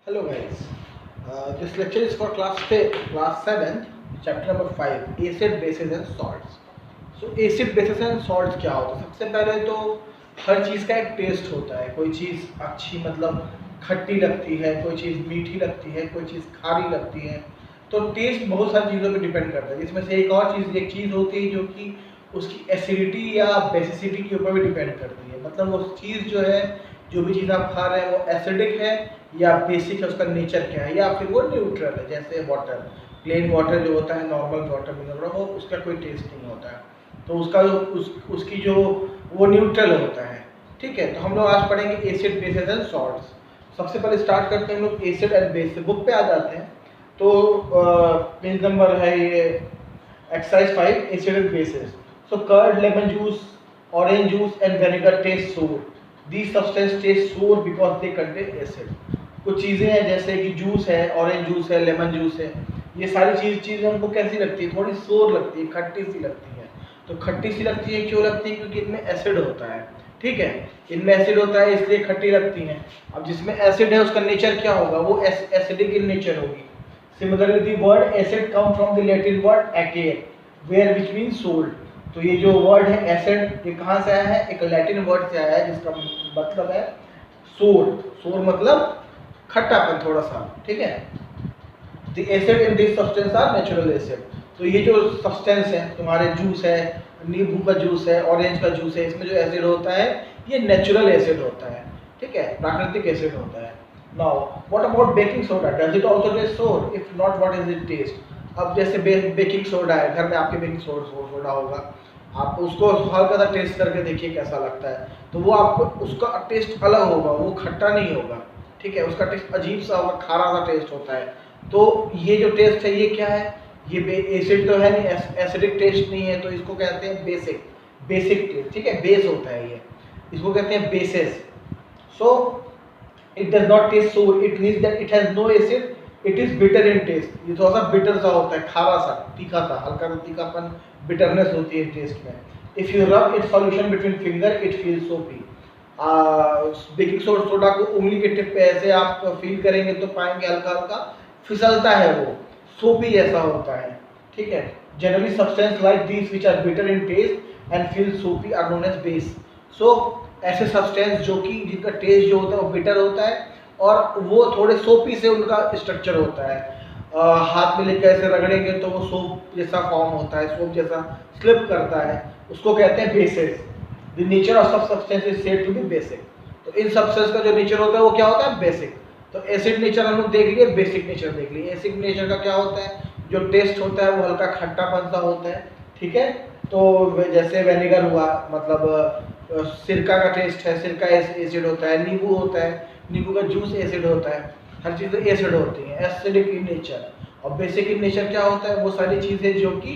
Hello guys, this lecture is for class 7, chapter number 5, acid, bases and salts. So acid, bases and salts क्या होता है? सबसे पहले तो हर चीज़ का एक टेस्ट होता है। कोई चीज़ अच्छी मतलब खट्टी लगती है, कोई चीज़ मीठी लगती है, कोई चीज़ खारी लगती है। तो टेस्ट बहुत सारी चीज़ों पे डिपेंड करता है, जिसमें से एक चीज़ होती है जो कि उसकी एसिडिटी या बेसिसिटी के ऊपर भी डिपेंड करती है। मतलब वो चीज़ जो है, जो भी चीज़ आप खा रहे हैं वो एसिडिक है या बेसिक है, उसका नेचर क्या है, या फिर वो न्यूट्रल है। जैसे वाटर, प्लेन वाटर जो होता है, नॉर्मल वाटर मिनरल वाटर, वो उसका कोई टेस्ट नहीं होता है, तो उसका जो उसकी जो वो न्यूट्रल होता है। ठीक है, तो हम लोग आज पढ़ेंगे एसिड, बेसेस एंड सॉल्ट्स। सबसे पहले स्टार्ट करते हैं हम लोग एसिड एंड बेस। बुक पे आ जाते हैं तो पेज नंबर है ये exercise 5, acid and bases. So curd, lemon juice, orange juice and vinegar taste sour. These substance taste sour because they contain acid. कुछ चीज़ें हैं जैसे कि जूस है, ऑरेंज जूस है, लेमन जूस है, ये सारी चीज़ें हमको कैसी लगती है? थोड़ी सोर लगती है, खट्टी सी लगती है। तो खट्टी सी लगती है क्यों लगती है? क्योंकि इनमें एसिड होता है। ठीक है, इनमें एसिड होता है इसलिए खट्टी लगती हैं। अब जिसमें एसिड है उसका नेचर क्या होगा? वो एसिडिक इन नेचर होगी। Similarly the word acid come from the Latin word एक्के, वेयर विच मीन सोल्ट। तो ये जो वर्ड है एसिड, ये कहाँ से आया है? एक लैटिन वर्ड से आया है जिसका मतलब है सोर। सोर मतलब खट्टापन थोड़ा सा। ठीक है, the acid in this substance are natural acid. तो ये जो सब्सटेंस है, तुम्हारे जूस है, नींबू का जूस है, ऑरेंज का जूस है, इसमें जो एसिड होता है ये नेचुरल एसिड होता है। ठीक है, प्राकृतिक एसिड होता है। Now what about baking soda? Does it also taste sour? If not, what is it taste? अब जैसे बेकिंग सोडा है, घर में आपके बेकिंग सोडा होगा, आप उसको हल्का सा टेस्ट करके देखिए कैसा लगता है। तो वो आपको उसका टेस्ट अलग होगा, वो खट्टा नहीं होगा। ठीक है, उसका टेस्ट अजीब सा होगा, खारा सा टेस्ट होता है। तो ये जो टेस्ट है ये क्या है? ये एसिड तो है नहीं, एसिडिक टेस्ट नहीं है, तो इसको कहते हैं बेसिक टेस्ट। ठीक है, बेस होता है ये, इसको कहते हैं bases. So it does not taste sour, it means that it has no acid, it is bitter in taste. ये थोड़ा सा बिटर सा होता है, खारा सा, तीखा सा, हल्का सा तीखापन, बिटरनेस होती है टेस्ट में। If you rub it solution between finger it feel सोपी। बेकिंग सोडा को उंगली के टिप पे ऐसे आप फील करेंगे तो पाएंगे हल्का हल्का फिसलता है, वो सोपी जैसा होता है। ठीक है, generally substance like these which are bitter in taste and feel soapy are known as base. So ऐसे सब्सटेंस जो कि जिनका टेस्ट जो होता है वो बिटर होता है और वो थोड़े सोपी से उनका स्ट्रक्चर होता है। हाथ में लेकर ऐसे रगड़ेंगे तो वो सोप जैसा फॉर्म होता है, सोप जैसा स्लिप करता है, उसको कहते हैं बेसिस। द नेचर ऑफ सब substance is said to be basic. तो इन सब्सटेंस का जो नेचर होता है वो क्या होता है? बेसिक। तो एसिड नेचर हम लोग देख लिए, बेसिक नेचर देख लिए। एसिड नेचर का क्या होता है? जो टेस्ट होता है वो हल्का खट्टापन सा होता है। ठीक है, तो जैसे विनेगर हुआ, मतलब सिरका का टेस्ट है, सिरका एसिड होता है। नींबू होता है, नींबू का जूस एसिड होता है। हर चीज़ एसिड होती है, एसिडिक इन नेचर। और बेसिक इन नेचर क्या होता है? वो सारी चीज़ें जो कि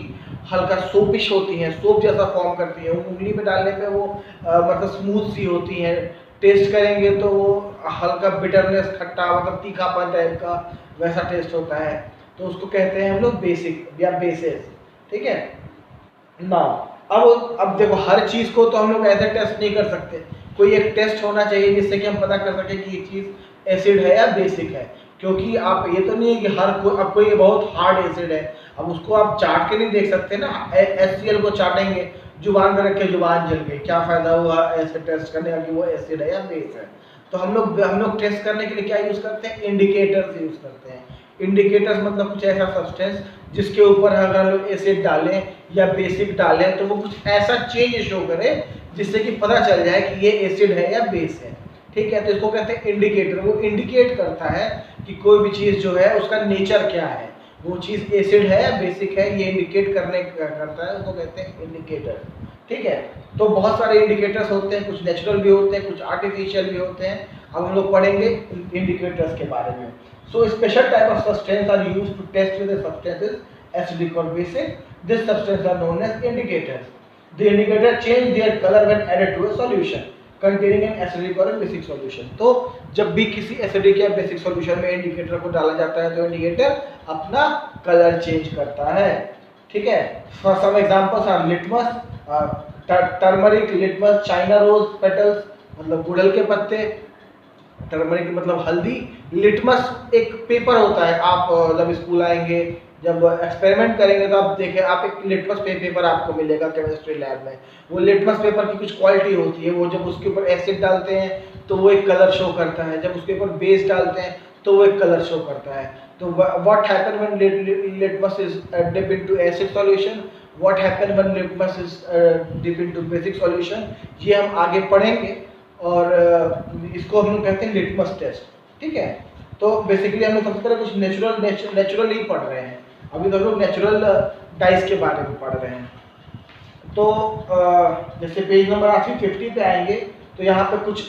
हल्का सोपिश होती हैं, सोप जैसा फॉर्म करती है, उंगली में डालने पे वो मतलब स्मूथ सी होती हैं। टेस्ट करेंगे तो वो हल्का बिटरनेस, खट्टा, मतलब तीखापन टाइप का वैसा टेस्ट होता है। तो उसको कहते हैं हम लोग बेसिक या बेसिस। ठीक है ना। अब देखो, हर चीज़ को तो हम लोग ऐसे टेस्ट नहीं कर सकते, कोई एक टेस्ट होना चाहिए जिससे कि हम पता कर सकें कि ये चीज़ एसिड है या बेसिक है। क्योंकि आप ये तो नहीं है कि अब कोई बहुत हार्ड एसिड है, अब उसको आप चाट के नहीं देख सकते ना। HCl को चाटेंगे, जुबान में रखे जुबान जल गई, क्या फ़ायदा हुआ ऐसे टेस्ट करने का कि वो एसिड है या बेस है? तो हम लोग टेस्ट करने के लिए क्या यूज़ करते हैं? इंडिकेटर्स यूज़ करते हैं। इंडिकेटर्स मतलब कुछ ऐसा सब्सटेंस जिसके ऊपर अगर हम लोग एसिड डालें या बेसिक डालें तो वो कुछ ऐसा चेंज शो करे जिससे कि पता चल जाए कि ये एसिड है या बेस है। ठीक है, तो इसको कहते हैं इंडिकेटर। वो इंडिकेट करता है कि कोई भी चीज़ जो है उसका नेचर क्या है, वो चीज़ एसिड है या बेसिक है, ये इंडिकेट करता है, उसको कहते हैं इंडिकेटर। ठीक है, तो बहुत सारे इंडिकेटर्स होते हैं, कुछ नेचुरल भी होते हैं, कुछ आर्टिफिशियल भी होते हैं। अब हम लोग पढ़ेंगे इंडिकेटर्स के बारे में। So special type of substance are used to test whether substance is acidic or basic. These substances are known as indicators. The indicator change their color when added to a solution containing an acidic or a basic solution. तो जब भी किसी acidic या basic solution में indicator को डाला जाता है तो इंडिकेटर अपना कलर चेंज करता है। ठीक है, for some examples are litmus, turmeric, litmus, China rose petals मतलब गुड़हल के पत्ते, टर्मरिक मतलब हल्दी। लिटमस एक पेपर होता है, आप जब स्कूल आएंगे, जब एक्सपेरिमेंट करेंगे तो आप देखें, आप एक लिटमस पेपर आपको मिलेगा केमिस्ट्री लैब में। वो लिटमस पेपर की कुछ क्वालिटी होती है, वो जब उसके ऊपर एसिड डालते हैं तो वो एक कलर शो करता है, जब उसके ऊपर बेस डालते हैं तो वो एक कलर शो करता है। तो what happen when litmus is dip into acid solution, what happen when litmus is dip into basic solution, ये हम आगे पढ़ेंगे। और इसको हम लोग कहते हैं लिटमस टेस्ट, ठीक है। तो बेसिकली हम लोग सबसे पहले कुछ नेचुरल ही पढ़ रहे हैं, अभी तो हम लोग नेचुरल डाइस के बारे में पढ़ रहे हैं। तो जैसे पेज नंबर आप 50 पे आएंगे तो यहाँ पे कुछ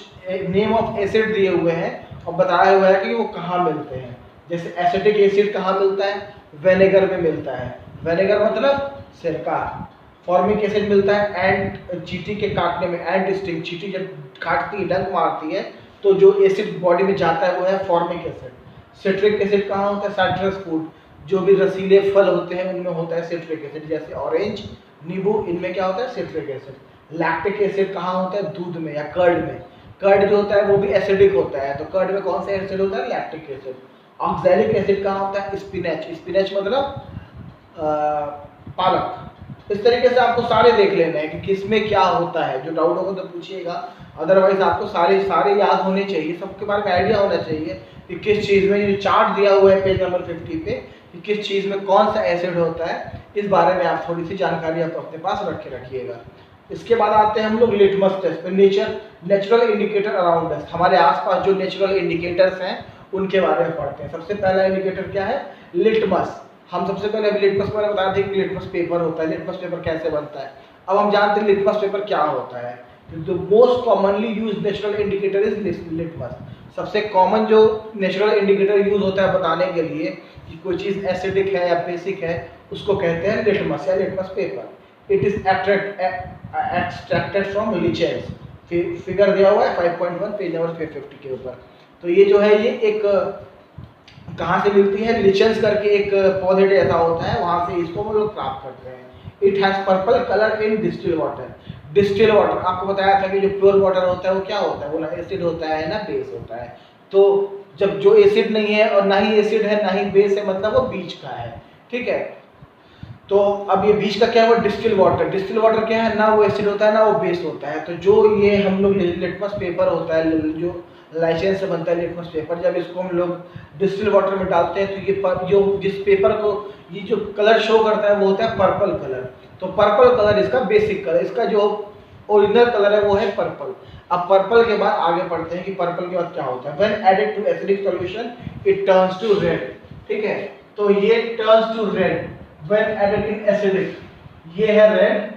नेम ऑफ एसिड दिए हुए हैं और बताया हुआ है कि वो कहाँ मिलते हैं। जैसे एसिटिक एसिड कहाँ मिलता है, विनेगर में मिलता है, विनेगर मतलब सिरका। फॉर्मिक एसिड मिलता है एंट, चींटी के काटने में, एंट स्टिंग, चींटी जब काटती है, डंक मारती है तो जो एसिड बॉडी में जाता है वो है फॉर्मिक एसिड। सिट्रिक एसिड कहाँ होता है, साइट्रस फूड, जो भी रसीले फल होते हैं उनमें होता है सिट्रिक एसिड, जैसे ऑरेंज, नींबू, इनमें क्या होता है सिट्रिक एसिड। लैक्टिक एसिड कहाँ होता है, दूध में या कर्ड में। कर्ड जो होता है वो भी एसिडिक होता है, तो कर्ड में कौन सा एसिड होता है, लैक्टिक एसिड। ऑक्सैलिक एसिड कहाँ होता है, स्पिनच, स्पिनच मतलब पालक। इस तरीके से आपको सारे देख लेने हैं कि किसमें क्या होता है, जो डाउट होगा तो पूछिएगा, अदरवाइज आपको सारे याद होने चाहिए, सबके बारे में आइडिया होना चाहिए कि किस चीज़ में, ये चार्ट दिया हुआ है पेज नंबर 50 पे कि किस चीज़ में कौन सा एसिड होता है, इस बारे में आप थोड़ी सी जानकारी आप अपने पास रखिएगा। इसके बाद आते हैं हम लोग लिटमस टेस्ट पे, नेचुरल इंडिकेटर अराउंड अस, हमारे आसपास जो नेचुरल इंडिकेटर्स हैं उनके बारे में पढ़ते हैं। सबसे पहला इंडिकेटर क्या है, लिटमस। हम सबसे पहले अभी लिटमस के बारे में बता दें कि लिटमस पेपर होता है, लिटमस पेपर कैसे बनता है। अब हम जानते हैं लिटमस पेपर क्या होता है। The most commonly use natural indicator is litmus. सबसे कॉमन जो नेचुरल इंडिकेटर यूज होता है बताने के लिए कि कोई चीज़ एसिडिक है या बेसिक है, उसको कहते हैं लिटमस या litmus paper. It is extracted from lichens, figure दिया हुआ है 5.1 पेज नंबर 50 के ऊपर। तो ये जो है, ये एक कहाँ से मिलती है, लिचेंस करके एक पौधे जैसा होता है, वहाँ से इसको हम लोग प्राप्त करते हैं। It has purple colour in distil water. Distil water आपको बताया था कि जो प्योर वाटर होता है वो क्या होता है, वो ना एसिड होता है ना बेस होता है। तो जब जो एसिड नहीं है और ना ही एसिड है ना ही बेस है, मतलब वो बीच का है, ठीक है। तो अब ये बीच का क्या है, वो डिस्टिल वाटर। डिस्टिल वाटर क्या है, ना वो एसिड होता है ना वो बेस होता है। तो जो ये हम लोग लिटमस पेपर होता है, जो लाइसेंस से बनता है लिटमस पेपर, जब इसको हम लोग डिस्टिल वाटर में डालते हैं तो ये जो जिस पेपर को ये जो कलर शो करता है वो होता है पर्पल कलर। तो पर्पल कलर इसका बेसिक कलर, इसका जो ओरिजिनल कलर है वो है पर्पल। अब पर्पल के बाद आगे पढ़ते हैं कि पर्पल के बाद क्या होता है। When added to acidic solution it turns to red, ठीक है। तो ये turns to red when added in acidic, ये है रेड,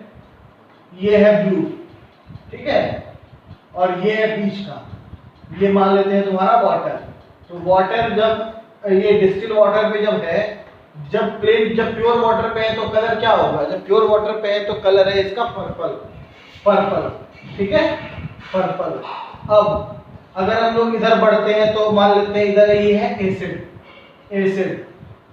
ये है ब्लू, ठीक है, और ये है बीच का, ये मान लेते हैं तुम्हारा वाटर। तो वाटर जब ये डिस्टिल वाटर पे जब है, जब प्योर वाटर पे है तो कलर क्या होगा, जब प्योर वाटर पे है तो कलर है इसका पर्पल, ठीक है, पर्पल। अब अगर हम लोग इधर बढ़ते हैं तो मान लेते हैं इधर ये है एसिड।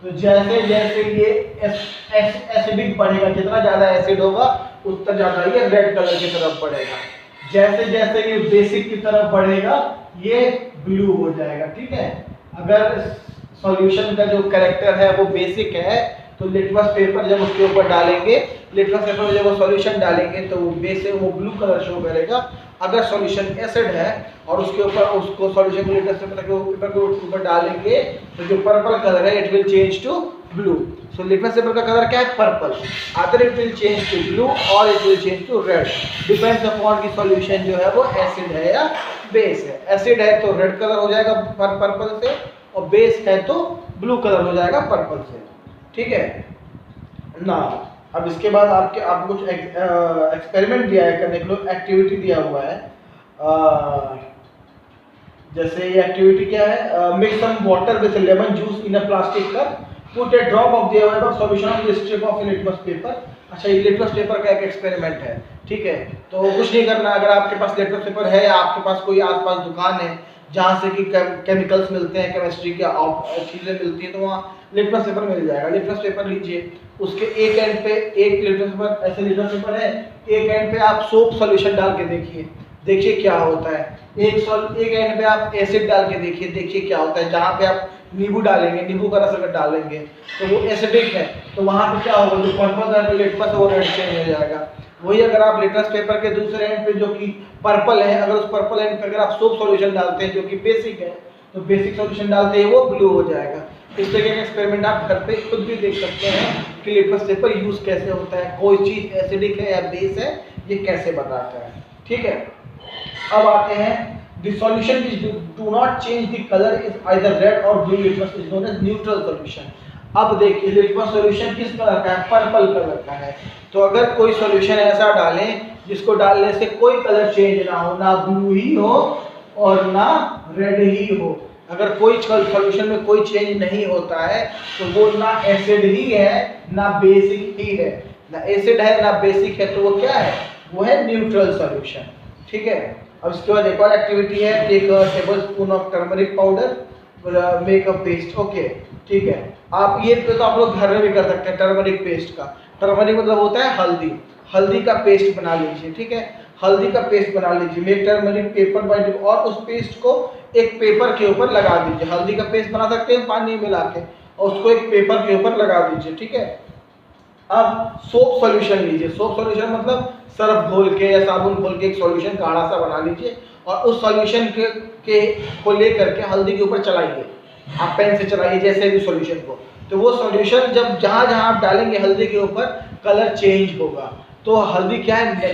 तो जैसे जैसे ये एसिडिक बढ़ेगा, जितना ज्यादा एसिड होगा उतना ज्यादा ये रेड कलर की तरफ बढ़ेगा। जैसे जैसे ये बेसिक की तरफ बढ़ेगा ये ब्लू हो जाएगा, ठीक है। अगर सॉल्यूशन का जो कैरेक्टर है वो बेसिक है तो लिटमस पेपर जब उसके ऊपर डालेंगे, लिटमस पेपर में जब वो सॉल्यूशन डालेंगे तो वो बेसिक वो ब्लू कलर शो करेगा। अगर सॉल्यूशन एसिड है और उसके ऊपर उसको सॉल्यूशन को लिटमस पेपर के ऊपर डालेंगे तो जो पर्पल कलर है it will change to blue. So litmus paper का कलर क्या है, purple. Other it will change to blue और it will change to red, depends upon की सॉल्यूशन जो है वो एसिड है या बेस है। एसिड है तो रेड कलर हो जाएगा पर्पल से, और बेस है तो ब्लू कलर हो जाएगा पर्पल से, ठीक है ना। अब इसके बाद आपको कुछ एक्सपेरिमेंट दिया है करने के लिए, एक्टिविटी दिया हुआ है। जैसे ये एक्टिविटी क्या है, mix some water with lemon juice in a plastic cup, put a drop of the above solution on the strip of litmus paper. अच्छा, ये लिटमस पेपर का एक एक्सपेरिमेंट है, ठीक है। तो कुछ नहीं करना, अगर आपके पास लिटमस पेपर है या आपके पास कोई आसपास दुकान है जहाँ से कि केमिकल्स मिलते हैं, केमिस्ट्री की चीज़ें मिलती हैं, तो वहाँ लिटमस पेपर मिल जाएगा। लिटमस पेपर लीजिए, उसके एक एंड पे एक लिटमस पेपर, ऐसे लिटमस पेपर है, एक एंड पे आप सोप सॉल्यूशन डाल के देखिए, देखिए क्या होता है। एक एंड पे आप एसिड डाल के देखिए क्या होता है। जहाँ पे आप नींबू डालेंगे, नींबू का रस अगर डालेंगे तो वो एसिडिक है, तो वहाँ पे क्या होगा, जो पर्पल कलर का लिटमस है वो रेड चेंज हो जाएगा। वही अगर आप लिटमस पेपर के दूसरे एंड पे जो कि पर्पल है, अगर उस पर्पल एंड पे अगर आप सोप सॉल्यूशन डालते हैं जो कि बेसिक है, तो बेसिक सॉल्यूशन डालते हैं वो ब्लू हो जाएगा। इस तरह का एक्सपेरिमेंट आप घर पे खुद भी देख सकते हैं कि लिटमस पेपर यूज कैसे होता है, कोई चीज एसिडिक है या बेस है, ये कैसे बताता है। ठीक है, अब आते हैं the solution which do not change the color is either red or blue litmus is known as neutral solution। अब देखिए लिटमस सॉल्यूशन किस कलर का है, पर्पल कलर का है। तो अगर कोई सॉल्यूशन ऐसा डालें जिसको डालने से कोई कलर चेंज ना हो, ना ब्लू ही हो और ना रेड ही हो, अगर कोई सॉल्यूशन में कोई चेंज नहीं होता है तो वो ना एसिड ही है ना बेसिक ही है। ना एसिड है ना बेसिक है, तो वो क्या है, वो है न्यूट्रल सॉल्यूशन। ठीक है, अब इसके बाद एक और एक्टिविटी है, take a tablespoon of turmeric powder make a paste. Okay, ठीक है, आप ये तो आप लोग घर में भी कर सकते हैं टर्मरिक पेस्ट का। टर्मरिक मतलब होता है हल्दी, हल्दी का पेस्ट बना लीजिए। ठीक है, हल्दी का पेस्ट बना लीजिए, मेक टर्मरिक पेपर बाय, और उस पेस्ट को एक पेपर के ऊपर लगा दीजिए। हल्दी का पेस्ट बना सकते हैं पानी मिला के, और उसको एक पेपर के ऊपर लगा दीजिए। ठीक है, अब सोप सॉल्यूशन लीजिए। सोप सॉल्यूशन मतलब सर्फ घोल के या साबुन घोल के एक सॉल्यूशन गाढ़ा सा बना लीजिए, और उस सॉल्यूशन के को लेकर के हल्दी के ऊपर चलाइए। आप पेन से चलाइए जैसे भी सॉल्यूशन को, तो वो सॉल्यूशन जब जहाँ जहाँ आप डालेंगे हल्दी के ऊपर कलर चेंज होगा। तो हल्दी क्या है,